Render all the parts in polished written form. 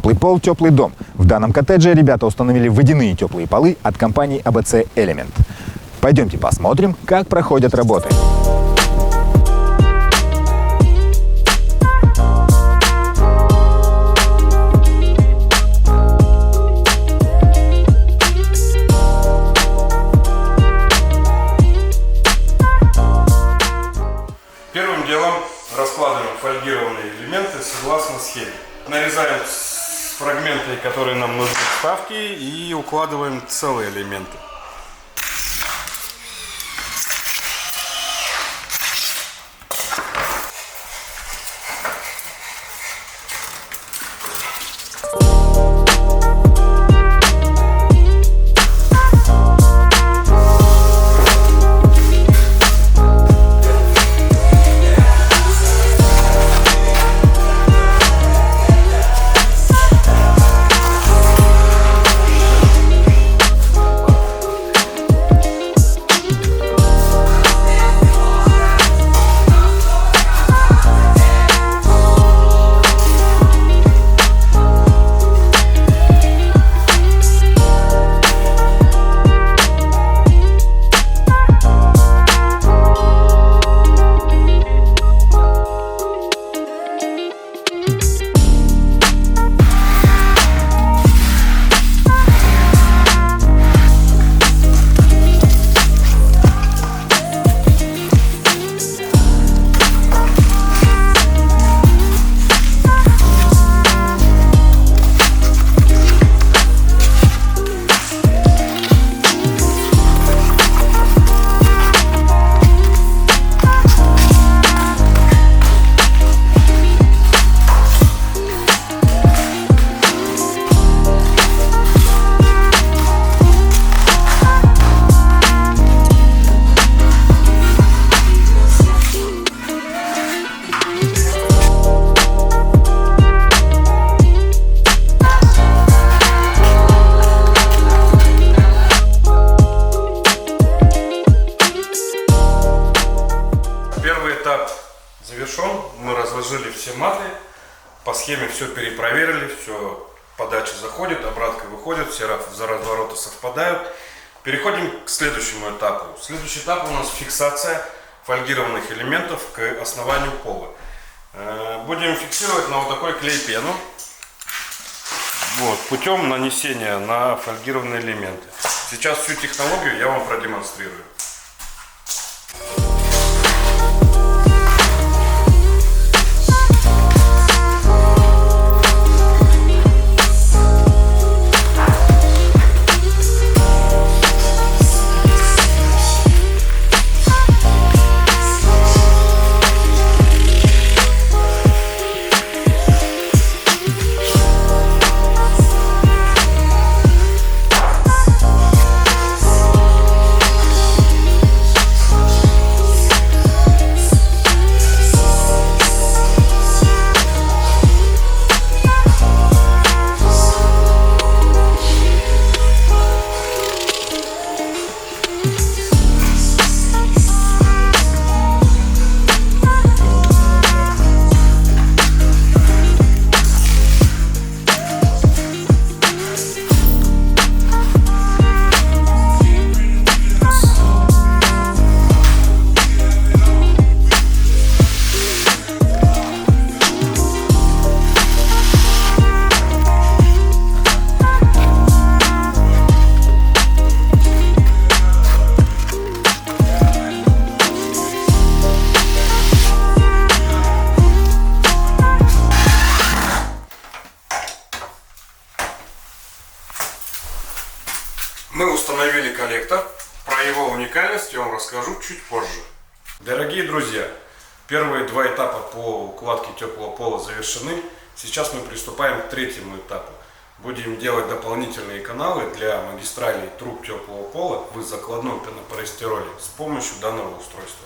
Теплый пол, теплый дом. В данном коттедже ребята установили водяные теплые полы от компании ABC Element. Пойдемте посмотрим, как проходят работы. Первым делом раскладываем фольгированные элементы согласно схеме. Нарезаем фрагменты, которые нам нужны вставки, и укладываем целые элементы. Завершен. Мы разложили все маты, по схеме все перепроверили, все, подача заходит, обратка выходит, все развороты совпадают. Переходим к следующему этапу. Следующий этап у нас фиксация фольгированных элементов к основанию пола. Будем фиксировать на вот такой клей-пену, путем нанесения на фольгированные элементы. Сейчас всю технологию я вам продемонстрирую. Мы установили коллектор. Про его уникальность я вам расскажу чуть позже. Дорогие друзья, первые два этапа по укладке теплого пола завершены. Сейчас мы приступаем к третьему этапу. Будем делать дополнительные каналы для магистралей труб теплого пола в закладном пенополистироле с помощью данного устройства.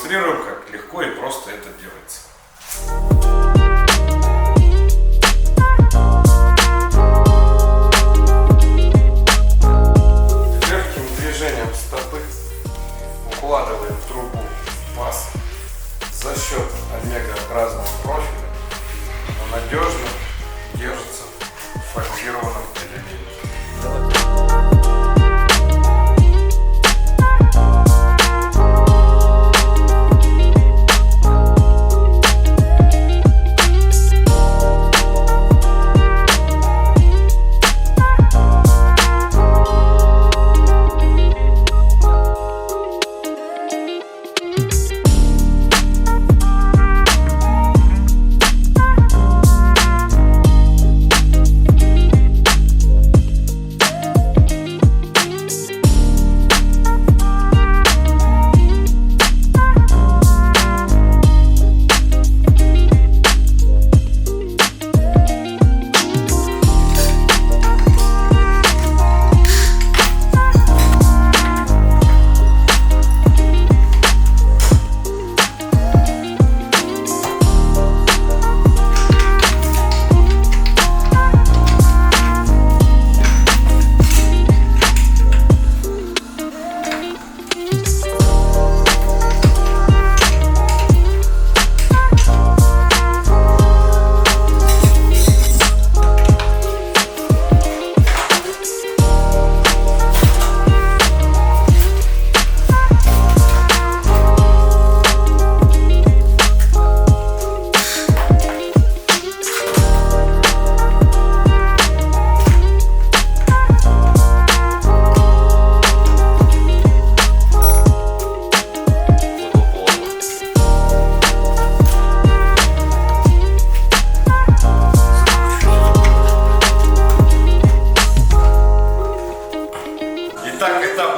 продемонстрируем, как легко и просто это делается. Легким движением стопы укладываем в трубу паз. За счет омегообразного профиля он надежно держится в фольгированном элементе.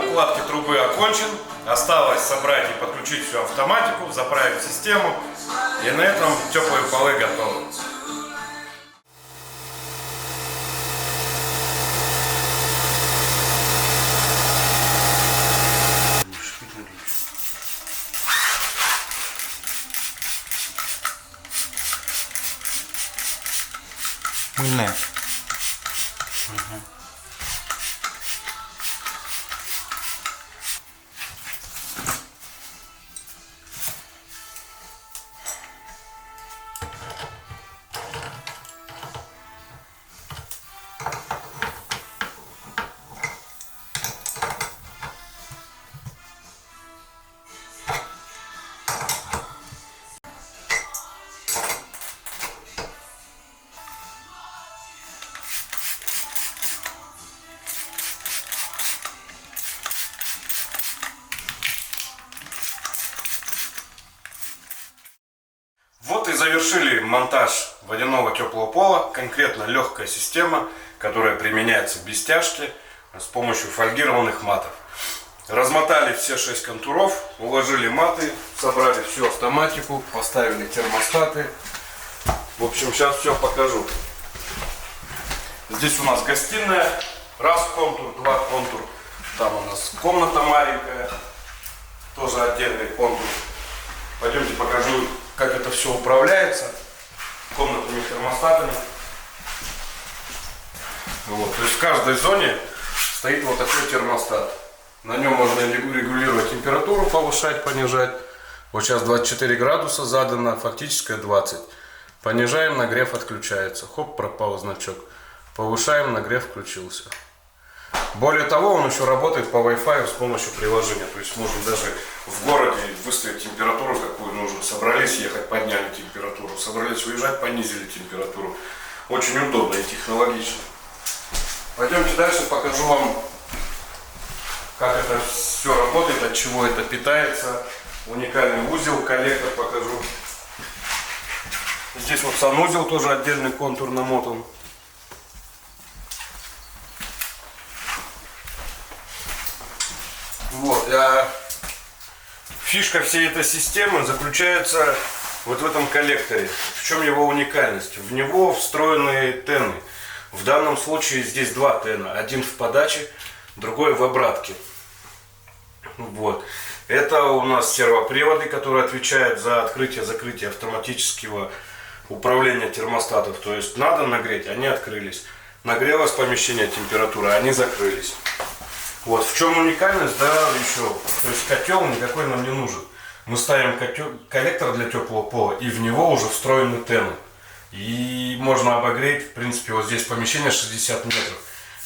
Укладки трубы окончен. Осталось собрать и подключить всю автоматику, заправить систему. И на этом теплые полы готовы. Мыльная. Вот и завершили монтаж водяного теплого пола. Конкретно легкая система, которая применяется без стяжки с помощью фольгированных матов. Размотали все 6 контуров, уложили маты, собрали всю автоматику, поставили термостаты. В общем, сейчас все покажу. Здесь у нас гостиная, раз контур, два контур. Там у нас комната маленькая, тоже отдельный контур. Пойдемте покажу, как это все управляется комнатными термостатами. Вот. То есть в каждой зоне стоит вот такой термостат. На нем можно регулировать температуру, повышать, понижать. Вот сейчас 24 градуса задано, фактическое 20. Понижаем, нагрев отключается. Хоп, пропал значок. Повышаем, нагрев включился. Более того, он еще работает по Wi-Fi с помощью приложения. То есть можно даже в городе выставить температуру, какую нужно. Собрались ехать, подняли температуру. Собрались уезжать, понизили температуру. Очень удобно и технологично. Пойдемте дальше, покажу вам, как это все работает, от чего это питается. Уникальный узел, коллектор покажу. Здесь вот санузел, тоже отдельный контур намотан. Вот, фишка всей этой системы заключается вот в этом коллекторе. В чем его уникальность? В него встроены тены. В данном случае здесь два тена. Один в подаче, другой в обратке. Вот. Это у нас сервоприводы, которые отвечают за открытие-закрытие автоматического управления термостатов. То есть надо нагреть, они открылись. Нагрелось помещение, температура, они закрылись. Вот в чем уникальность, да, еще. То есть котел никакой нам не нужен. Мы ставим коллектор для теплого пола, и в него уже встроены тены. И можно обогреть, в принципе, вот здесь помещение 60 метров.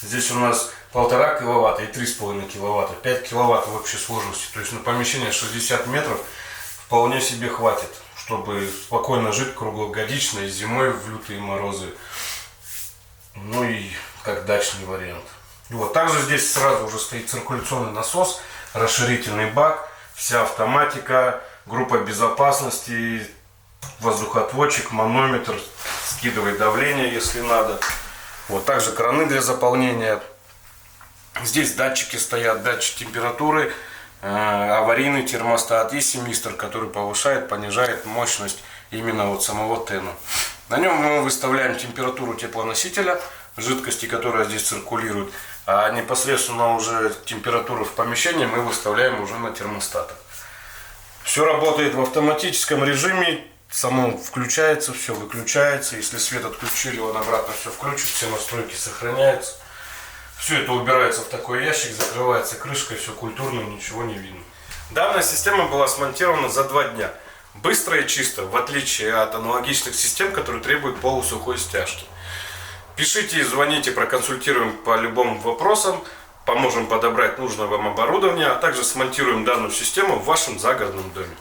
Здесь у нас 1,5 киловатта и 3,5 киловатта. 5 киловатт в общей сложности. То есть на помещение 60 метров вполне себе хватит, чтобы спокойно жить круглогодично и зимой в лютые морозы. Ну и как дачный вариант. Вот. Также здесь сразу уже стоит циркуляционный насос, расширительный бак, вся автоматика, группа безопасности, воздухоотводчик, манометр, скидывает давление, если надо. Вот. Также краны для заполнения. Здесь датчики стоят, датчик температуры, аварийный термостат и семистр, который повышает, понижает мощность именно вот самого тена. На нем мы выставляем температуру теплоносителя, жидкости, которая здесь циркулирует, а непосредственно уже температуру в помещении мы выставляем уже на термостатах. Все работает в автоматическом режиме, само включается, все выключается. Если свет отключили, он обратно все включит, все настройки сохраняются. Все это убирается в такой ящик, закрывается крышкой, все культурно, ничего не видно. Данная система была смонтирована за 2 дня. Быстро и чисто, в отличие от аналогичных систем, которые требуют полусухой стяжки. Пишите и звоните, проконсультируем по любым вопросам, поможем подобрать нужное вам оборудование, а также смонтируем данную систему в вашем загородном доме.